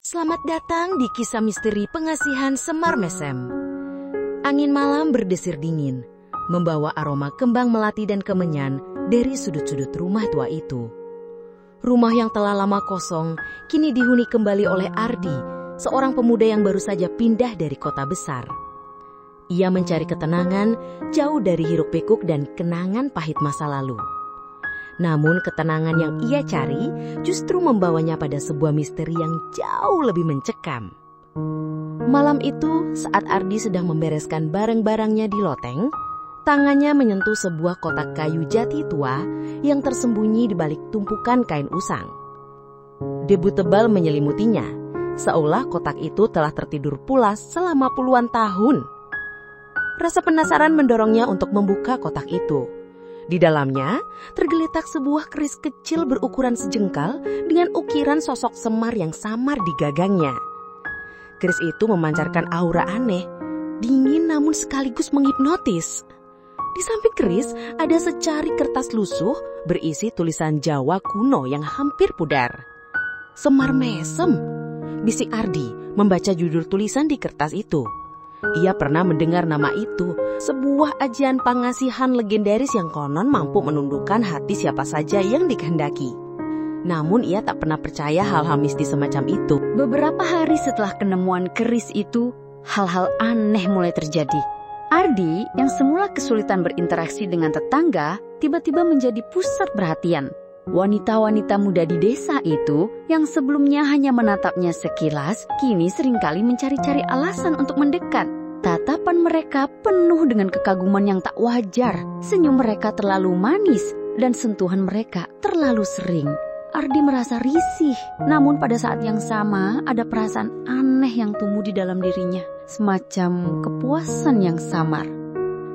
Selamat datang di kisah misteri pengasihan Semar Mesem. Angin malam berdesir dingin, membawa aroma kembang melati dan kemenyan dari sudut-sudut rumah tua itu. Rumah yang telah lama kosong kini dihuni kembali oleh Ardi, seorang pemuda yang baru saja pindah dari kota besar. Ia mencari ketenangan jauh dari hiruk-pikuk dan kenangan pahit masa lalu. Namun ketenangan yang ia cari justru membawanya pada sebuah misteri yang jauh lebih mencekam. Malam itu saat Ardi sedang membereskan barang-barangnya di loteng, tangannya menyentuh sebuah kotak kayu jati tua yang tersembunyi di balik tumpukan kain usang. Debu tebal menyelimutinya, seolah kotak itu telah tertidur pulas selama puluhan tahun. Rasa penasaran mendorongnya untuk membuka kotak itu. Di dalamnya tergeletak sebuah keris kecil berukuran sejengkal dengan ukiran sosok Semar yang samar di gagangnya. Keris itu memancarkan aura aneh, dingin namun sekaligus menghipnotis. Di samping keris ada secari kertas lusuh berisi tulisan Jawa kuno yang hampir pudar. Semar Mesem, bisik Ardi membaca judul tulisan di kertas itu. Ia pernah mendengar nama itu, sebuah ajian pengasihan legendaris yang konon mampu menundukkan hati siapa saja yang dikehendaki. Namun ia tak pernah percaya hal-hal mistis semacam itu. Beberapa hari setelah penemuan keris itu, hal-hal aneh mulai terjadi. Ardi yang semula kesulitan berinteraksi dengan tetangga, tiba-tiba menjadi pusat perhatian. Wanita-wanita muda di desa itu yang sebelumnya hanya menatapnya sekilas, kini seringkali mencari-cari alasan untuk mendekat. Tatapan mereka penuh dengan kekaguman yang tak wajar. Senyum mereka terlalu manis dan sentuhan mereka terlalu sering. Ardi merasa risih, namun pada saat yang sama ada perasaan aneh yang tumbuh di dalam dirinya, semacam kepuasan yang samar.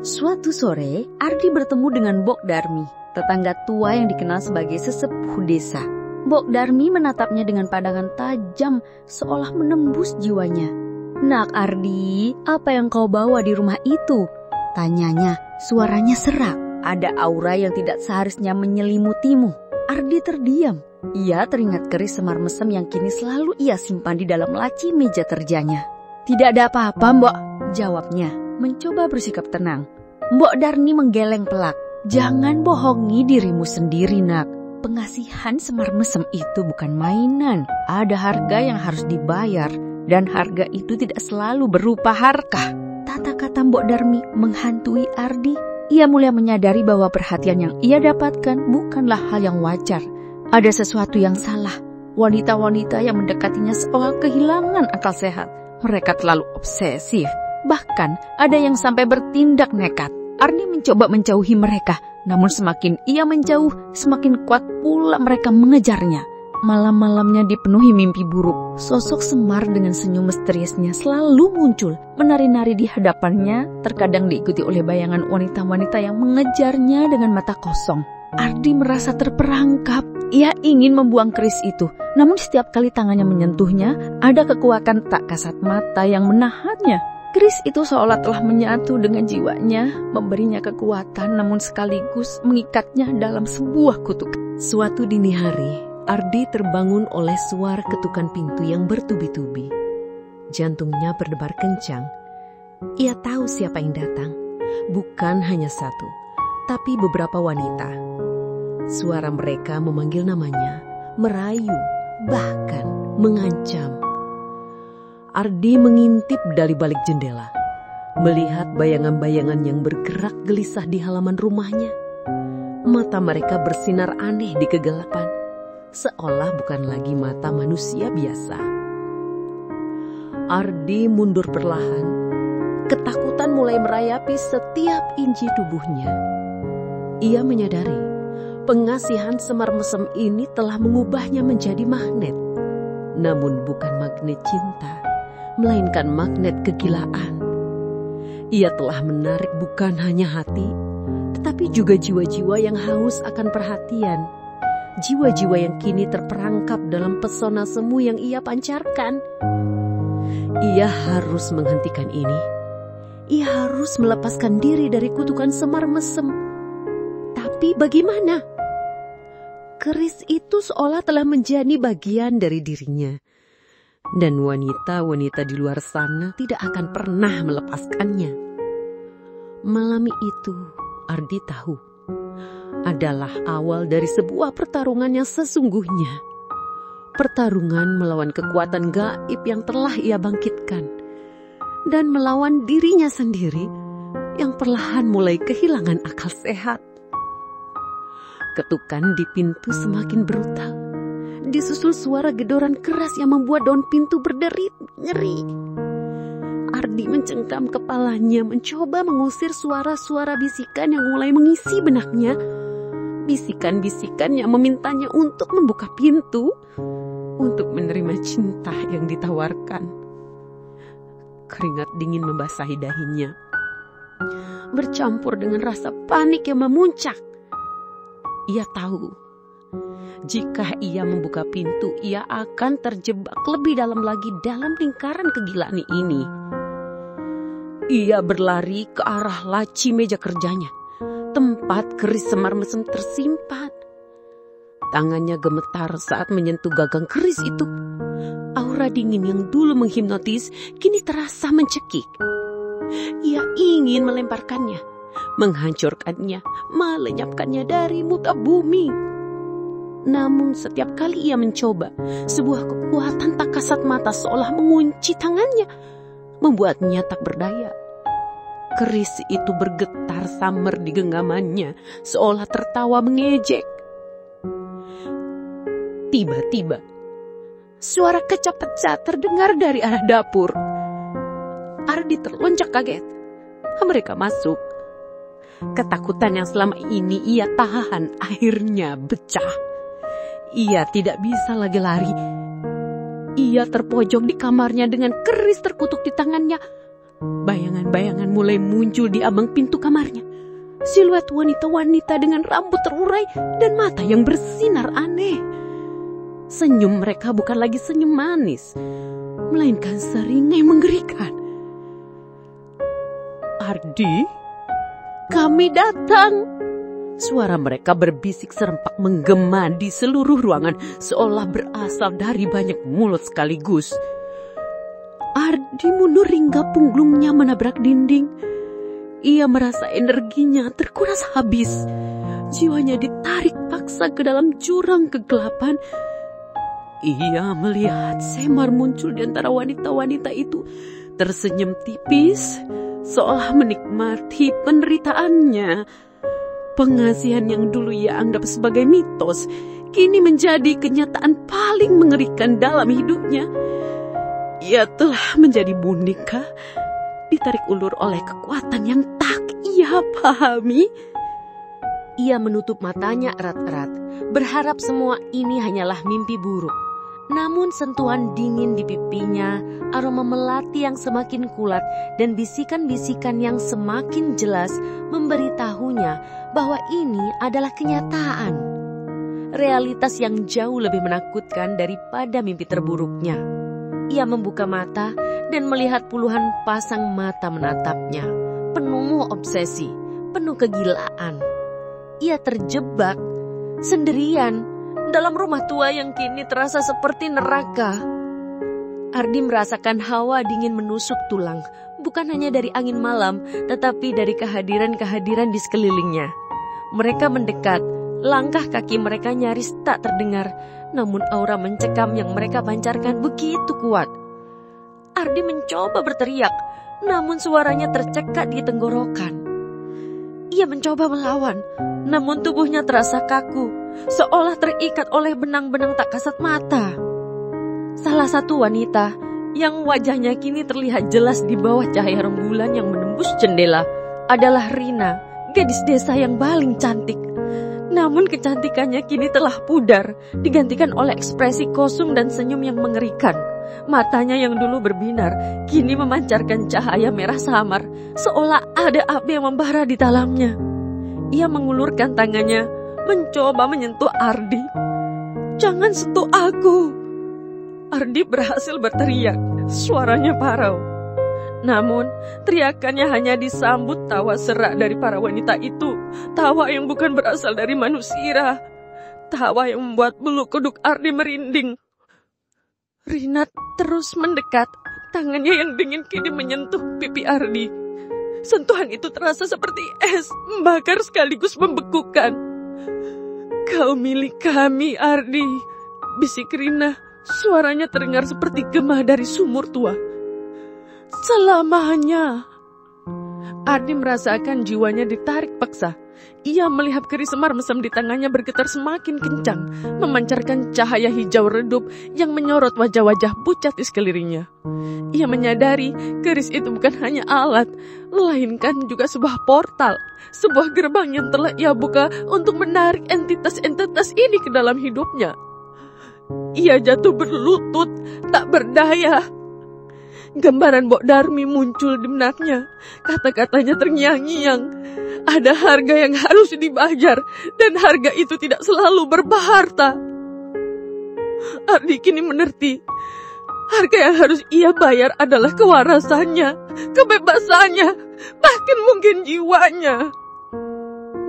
Suatu sore, Ardi bertemu dengan Bok Darmi, tetangga tua yang dikenal sebagai sesepuh desa. Bok Darmi menatapnya dengan pandangan tajam seolah menembus jiwanya. "Nak Ardi, apa yang kau bawa di rumah itu?" tanyanya, suaranya serak. Ada aura yang tidak seharusnya menyelimutimu. Ardi terdiam. Ia teringat keris Semar Mesem yang kini selalu ia simpan di dalam laci meja kerjanya. "Tidak ada apa-apa, Mbok," jawabnya, mencoba bersikap tenang. Mbok Darmi menggeleng pelak. "Jangan bohongi dirimu sendiri, nak. Pengasihan Semar Mesem itu bukan mainan. Ada harga yang harus dibayar, dan harga itu tidak selalu berupa harkah." Kata-kata Mbok Darmi menghantui Ardi. Ia mulai menyadari bahwa perhatian yang ia dapatkan bukanlah hal yang wajar. Ada sesuatu yang salah. Wanita-wanita yang mendekatinya seolah kehilangan akal sehat. Mereka terlalu obsesif. Bahkan ada yang sampai bertindak nekat. Ardi mencoba menjauhi mereka, namun semakin ia menjauh, semakin kuat pula mereka mengejarnya. Malam-malamnya dipenuhi mimpi buruk. Sosok Semar dengan senyum misteriusnya selalu muncul, menari-nari di hadapannya, terkadang diikuti oleh bayangan wanita-wanita yang mengejarnya dengan mata kosong. Ardi merasa terperangkap. Ia ingin membuang keris itu, namun setiap kali tangannya menyentuhnya, ada kekuatan tak kasat mata yang menahannya. Keris itu seolah telah menyatu dengan jiwanya, memberinya kekuatan namun sekaligus mengikatnya dalam sebuah kutukan. Suatu dini hari, Ardi terbangun oleh suara ketukan pintu yang bertubi-tubi. Jantungnya berdebar kencang. Ia tahu siapa yang datang. Bukan hanya satu, tapi beberapa wanita. Suara mereka memanggil namanya, merayu, bahkan mengancam. Ardi mengintip dari balik jendela, melihat bayangan-bayangan yang bergerak gelisah di halaman rumahnya. Mata mereka bersinar aneh di kegelapan, seolah bukan lagi mata manusia biasa. Ardi mundur perlahan. Ketakutan mulai merayapi setiap inci tubuhnya. Ia menyadari pengasihan Semar Mesem ini telah mengubahnya menjadi magnet. Namun bukan magnet cinta, melainkan magnet kegilaan. Ia telah menarik bukan hanya hati, tetapi juga jiwa-jiwa yang haus akan perhatian. Jiwa-jiwa yang kini terperangkap dalam pesona semu yang ia pancarkan. Ia harus menghentikan ini. Ia harus melepaskan diri dari kutukan Semar Mesem. Tapi bagaimana? Keris itu seolah telah menjadi bagian dari dirinya. Dan wanita-wanita di luar sana tidak akan pernah melepaskannya. Malam itu, Ardi tahu, adalah awal dari sebuah pertarungan yang sesungguhnya. Pertarungan melawan kekuatan gaib yang telah ia bangkitkan. Dan melawan dirinya sendiri yang perlahan mulai kehilangan akal sehat. Ketukan di pintu semakin brutal. Disusul suara gedoran keras yang membuat daun pintu berderit ngeri. Ardi mencengkam kepalanya mencoba mengusir suara-suara bisikan yang mulai mengisi benaknya. Bisikan-bisikan yang memintanya untuk membuka pintu, untuk menerima cinta yang ditawarkan. Keringat dingin membasahi dahinya, bercampur dengan rasa panik yang memuncak. Ia tahu, jika ia membuka pintu, ia akan terjebak lebih dalam lagi dalam lingkaran kegilaan ini. Ia berlari ke arah laci meja kerjanya, tempat keris semar mesem tersimpan. Tangannya gemetar saat menyentuh gagang keris itu. Aura dingin yang dulu menghipnotis kini terasa mencekik. Ia ingin melemparkannya, menghancurkannya, melenyapkannya dari muka bumi. Namun setiap kali ia mencoba, sebuah kekuatan tak kasat mata seolah mengunci tangannya, membuatnya tak berdaya. Keris itu bergetar samar di genggamannya, seolah tertawa mengejek. Tiba-tiba, suara kecap pecah terdengar dari arah dapur. Ardi terlonjak kaget. Mereka masuk. Ketakutan yang selama ini ia tahan akhirnya pecah. Ia tidak bisa lagi lari. Ia terpojok di kamarnya dengan keris terkutuk di tangannya. Bayangan-bayangan mulai muncul di ambang pintu kamarnya. Siluet wanita-wanita dengan rambut terurai dan mata yang bersinar aneh. Senyum mereka bukan lagi senyum manis, melainkan seringai menggerikan. Ardi, kami datang. Suara mereka berbisik serempak menggema di seluruh ruangan, seolah berasal dari banyak mulut sekaligus. Ardi mundur hingga punggungnya menabrak dinding. Ia merasa energinya terkuras habis. Jiwanya ditarik paksa ke dalam jurang kegelapan. Ia melihat Semar muncul di antara wanita-wanita itu, tersenyum tipis, seolah menikmati penderitaannya. Pengasihan yang dulu ia anggap sebagai mitos, kini menjadi kenyataan paling mengerikan dalam hidupnya. Ia telah menjadi boneka, ditarik ulur oleh kekuatan yang tak ia pahami. Ia menutup matanya erat-erat, berharap semua ini hanyalah mimpi buruk. Namun sentuhan dingin di pipinya, aroma melati yang semakin kuat, dan bisikan-bisikan yang semakin jelas memberitahunya bahwa ini adalah kenyataan. Realitas yang jauh lebih menakutkan daripada mimpi terburuknya. Ia membuka mata dan melihat puluhan pasang mata menatapnya, penuh obsesi, penuh kegilaan. Ia terjebak sendirian dalam rumah tua yang kini terasa seperti neraka. Ardi merasakan hawa dingin menusuk tulang, bukan hanya dari angin malam, tetapi dari kehadiran-kehadiran di sekelilingnya. Mereka mendekat, langkah kaki mereka nyaris tak terdengar, namun aura mencekam yang mereka pancarkan begitu kuat. Ardi mencoba berteriak, namun suaranya tercekat di tenggorokan. Ia mencoba melawan, namun tubuhnya terasa kaku, seolah terikat oleh benang-benang tak kasat mata. Salah satu wanita yang wajahnya kini terlihat jelas di bawah cahaya rembulan yang menembus jendela adalah Rina, gadis desa yang paling cantik. Namun kecantikannya kini telah pudar, digantikan oleh ekspresi kosong dan senyum yang mengerikan. Matanya yang dulu berbinar kini memancarkan cahaya merah samar, seolah ada api yang membara di dalamnya. Ia mengulurkan tangannya, mencoba menyentuh Ardi. "Jangan sentuh aku!" Ardi berhasil berteriak, suaranya parau. Namun, teriakannya hanya disambut tawa serak dari para wanita itu. Tawa yang bukan berasal dari manusia. Tawa yang membuat bulu kuduk Ardi merinding. Rina terus mendekat. Tangannya yang dingin kini menyentuh pipi Ardi. Sentuhan itu terasa seperti es, membakar sekaligus membekukan. "Kau milik kami, Ardi," bisik Rina. Suaranya terdengar seperti gema dari sumur tua. "Selamanya." Ardi merasakan jiwanya ditarik paksa. Ia melihat keris semar mesem di tangannya bergetar semakin kencang, memancarkan cahaya hijau redup yang menyorot wajah-wajah pucat di sekelilingnya. Ia menyadari keris itu bukan hanya alat, melainkan juga sebuah portal, sebuah gerbang yang telah ia buka untuk menarik entitas-entitas ini ke dalam hidupnya. Ia jatuh berlutut, tak berdaya. Gambaran Mbok Darmi muncul di benaknya. Kata-katanya terngiang-ngiang. Ada harga yang harus dibayar, dan harga itu tidak selalu berharta. Ardi kini mengerti. Harga yang harus ia bayar adalah kewarasannya, kebebasannya, bahkan mungkin jiwanya.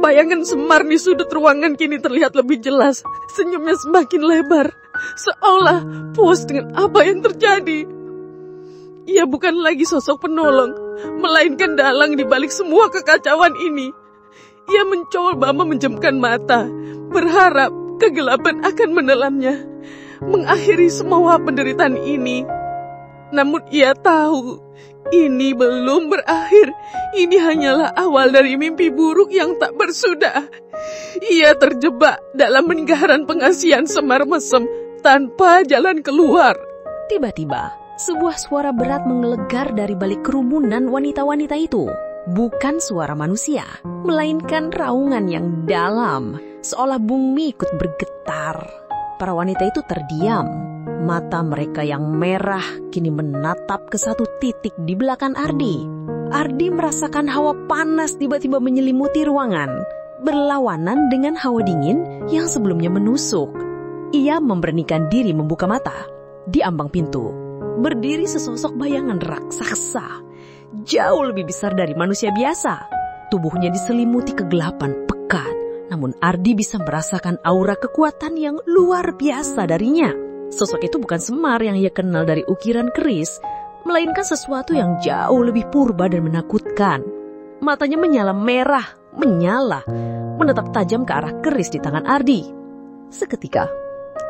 Bayangan Semar di sudut ruangan kini terlihat lebih jelas. Senyumnya semakin lebar, seolah puas dengan apa yang terjadi. Ia bukan lagi sosok penolong, melainkan dalang di balik semua kekacauan ini. Ia mencoba memejamkan mata, berharap kegelapan akan menelamnya, mengakhiri semua penderitaan ini. Namun ia tahu, ini belum berakhir. Ini hanyalah awal dari mimpi buruk yang tak bersudah. Ia terjebak dalam lingkaran pengasihan Semar Mesem tanpa jalan keluar. Tiba-tiba, sebuah suara berat menggelegar dari balik kerumunan wanita-wanita itu. Bukan suara manusia, melainkan raungan yang dalam, seolah bumi ikut bergetar. Para wanita itu terdiam. Mata mereka yang merah kini menatap ke satu titik di belakang Ardi. Ardi merasakan hawa panas tiba-tiba menyelimuti ruangan, berlawanan dengan hawa dingin yang sebelumnya menusuk. Ia memberanikan diri membuka mata. Di ambang pintu berdiri sesosok bayangan raksasa, jauh lebih besar dari manusia biasa. Tubuhnya diselimuti kegelapan pekat, namun Ardi bisa merasakan aura kekuatan yang luar biasa darinya. Sosok itu bukan Semar yang ia kenal dari ukiran keris, melainkan sesuatu yang jauh lebih purba dan menakutkan. Matanya menyala merah, menatap tajam ke arah keris di tangan Ardi. Seketika,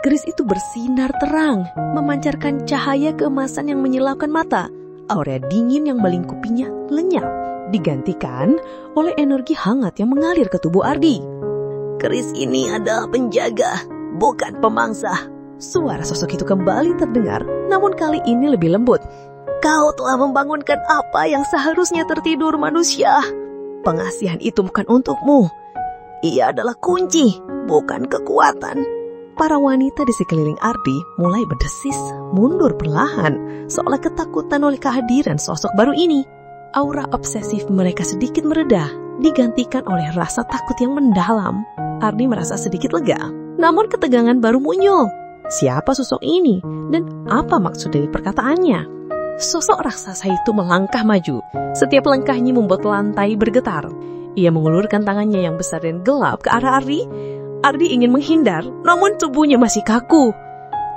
keris itu bersinar terang, memancarkan cahaya keemasan yang menyilaukan mata. Aura dingin yang melingkupinya lenyap, digantikan oleh energi hangat yang mengalir ke tubuh Ardi. "Keris ini adalah penjaga, bukan pemangsa." Suara sosok itu kembali terdengar, namun kali ini lebih lembut. "Kau telah membangunkan apa yang seharusnya tertidur manusia. Pengasihan itu bukan untukmu. Ia adalah kunci, bukan kekuatan." Para wanita di sekeliling Ardi mulai berdesis, mundur perlahan, seolah ketakutan oleh kehadiran sosok baru ini. Aura obsesif mereka sedikit mereda, digantikan oleh rasa takut yang mendalam. Ardi merasa sedikit lega, namun ketegangan baru muncul. Siapa sosok ini dan apa maksud dari perkataannya? Sosok raksasa itu melangkah maju. Setiap langkahnya membuat lantai bergetar. Ia mengulurkan tangannya yang besar dan gelap ke arah Ardi. Ardi ingin menghindar, namun tubuhnya masih kaku.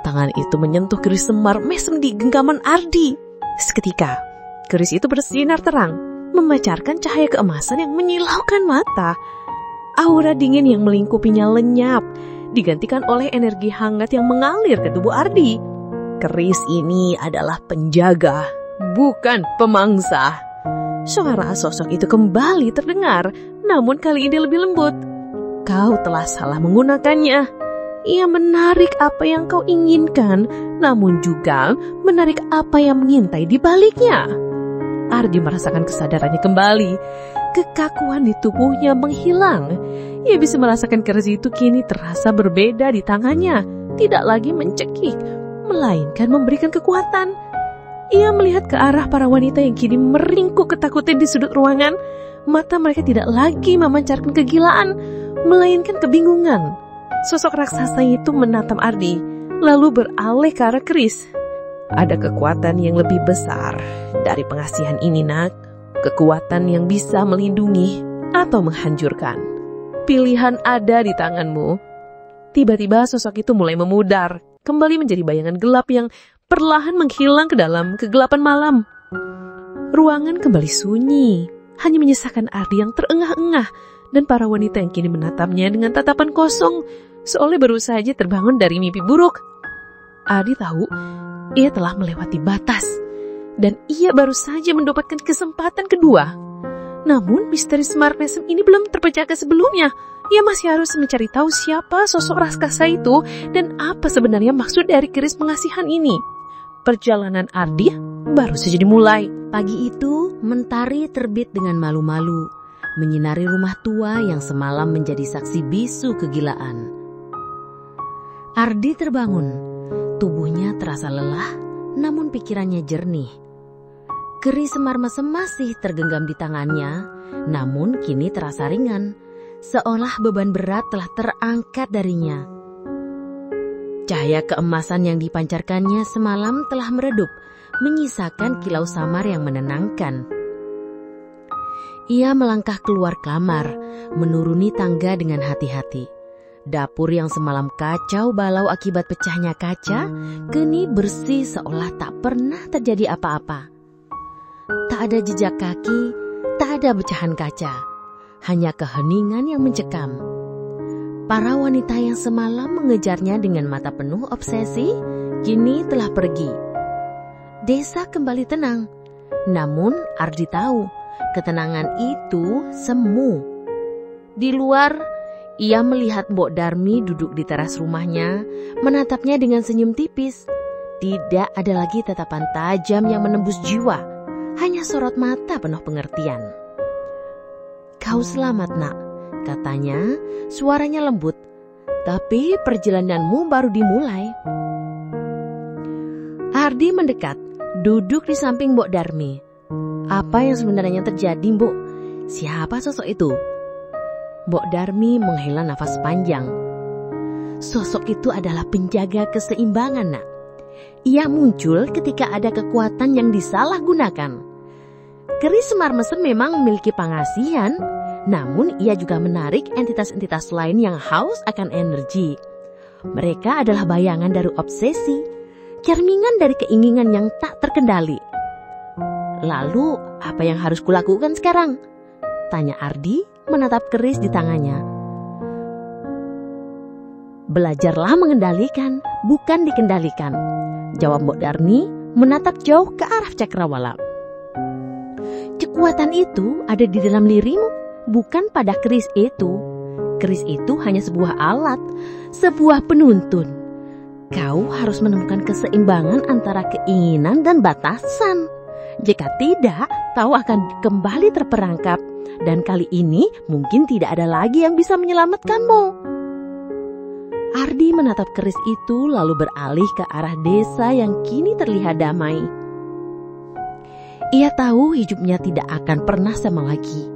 Tangan itu menyentuh keris Semar mesem di genggaman Ardi. Seketika, keris itu bersinar terang, memancarkan cahaya keemasan yang menyilaukan mata. Aura dingin yang melingkupinya lenyap, digantikan oleh energi hangat yang mengalir ke tubuh Ardi. "Keris ini adalah penjaga, bukan pemangsa." Suara sosok itu kembali terdengar, namun kali ini lebih lembut. "Kau telah salah menggunakannya. Ia menarik apa yang kau inginkan, namun juga menarik apa yang mengintai di baliknya." Ardi merasakan kesadarannya kembali. Kekakuan di tubuhnya menghilang. Ia bisa merasakan keris itu kini terasa berbeda di tangannya. Tidak lagi mencekik, melainkan memberikan kekuatan. Ia melihat ke arah para wanita yang kini meringkuk ketakutan di sudut ruangan. Mata mereka tidak lagi memancarkan kegilaan, melainkan kebingungan. Sosok raksasa itu menatap Ardi, lalu beralih ke arah keris. "Ada kekuatan yang lebih besar dari pengasihan ini, nak. Kekuatan yang bisa melindungi atau menghancurkan. Pilihan ada di tanganmu." Tiba-tiba sosok itu mulai memudar, kembali menjadi bayangan gelap yang perlahan menghilang ke dalam kegelapan malam. Ruangan kembali sunyi, hanya menyisakan Ardi yang terengah-engah dan para wanita yang kini menatapnya dengan tatapan kosong, seolah baru saja terbangun dari mimpi buruk. Ardi tahu ia telah melewati batas dan ia baru saja mendapatkan kesempatan kedua. Namun misteri Semar Mesem ini belum terpecahkan sebelumnya. Ia masih harus mencari tahu siapa sosok raksasa itu dan apa sebenarnya maksud dari keris pengasihan ini. Perjalanan Ardi baru saja dimulai. Pagi itu, mentari terbit dengan malu-malu, menyinari rumah tua yang semalam menjadi saksi bisu kegilaan. Ardi terbangun, tubuhnya terasa lelah, namun pikirannya jernih. Keris Semar Mesem masih tergenggam di tangannya, namun kini terasa ringan, seolah beban berat telah terangkat darinya. Cahaya keemasan yang dipancarkannya semalam telah meredup, menyisakan kilau samar yang menenangkan. Ia melangkah keluar kamar, menuruni tangga dengan hati-hati. Dapur yang semalam kacau balau akibat pecahnya kaca, kini bersih seolah tak pernah terjadi apa-apa. Tak ada jejak kaki, tak ada pecahan kaca, hanya keheningan yang mencekam. Para wanita yang semalam mengejarnya dengan mata penuh obsesi, kini telah pergi. Desa kembali tenang, namun Ardi tahu ketenangan itu semu. Di luar, ia melihat Mbok Darmi duduk di teras rumahnya, menatapnya dengan senyum tipis. Tidak ada lagi tatapan tajam yang menembus jiwa, hanya sorot mata penuh pengertian. "Kau selamat, Nak," katanya, suaranya lembut. "Tapi perjalananmu baru dimulai." Ardi mendekat, duduk di samping Mbok Darmi. "Apa yang sebenarnya terjadi, Mbok? Siapa sosok itu?" Mbok Darmi menghela nafas panjang. "Sosok itu adalah penjaga keseimbangan, Nak. Ia muncul ketika ada kekuatan yang disalahgunakan. Keris Semar Mesem memang memiliki pengasihan, namun ia juga menarik entitas-entitas lain yang haus akan energi. Mereka adalah bayangan dari obsesi, cerminan dari keinginan yang tak terkendali." "Lalu apa yang harus kulakukan sekarang?" tanya Ardi menatap keris di tangannya. "Belajarlah mengendalikan, bukan dikendalikan," jawab Mbok Darmi menatap jauh ke arah cakrawala. "Kekuatan itu ada di dalam dirimu, bukan pada keris itu. Keris itu hanya sebuah alat, sebuah penuntun. Kau harus menemukan keseimbangan antara keinginan dan batasan. Jika tidak, kau akan kembali terperangkap. Dan kali ini mungkin tidak ada lagi yang bisa menyelamatkanmu." Ardi menatap keris itu lalu beralih ke arah desa yang kini terlihat damai. Ia tahu hidupnya tidak akan pernah sama lagi.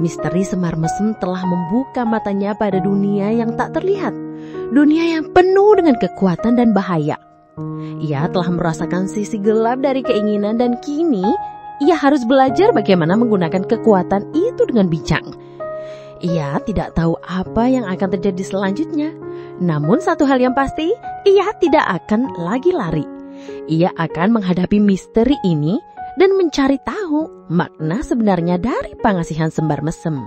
Misteri Semar Mesem telah membuka matanya pada dunia yang tak terlihat, dunia yang penuh dengan kekuatan dan bahaya. Ia telah merasakan sisi gelap dari keinginan dan kini ia harus belajar bagaimana menggunakan kekuatan itu dengan bijak. Ia tidak tahu apa yang akan terjadi selanjutnya, namun satu hal yang pasti, ia tidak akan lagi lari. Ia akan menghadapi misteri ini dan mencari tahu makna sebenarnya dari pengasihan Semar Mesem.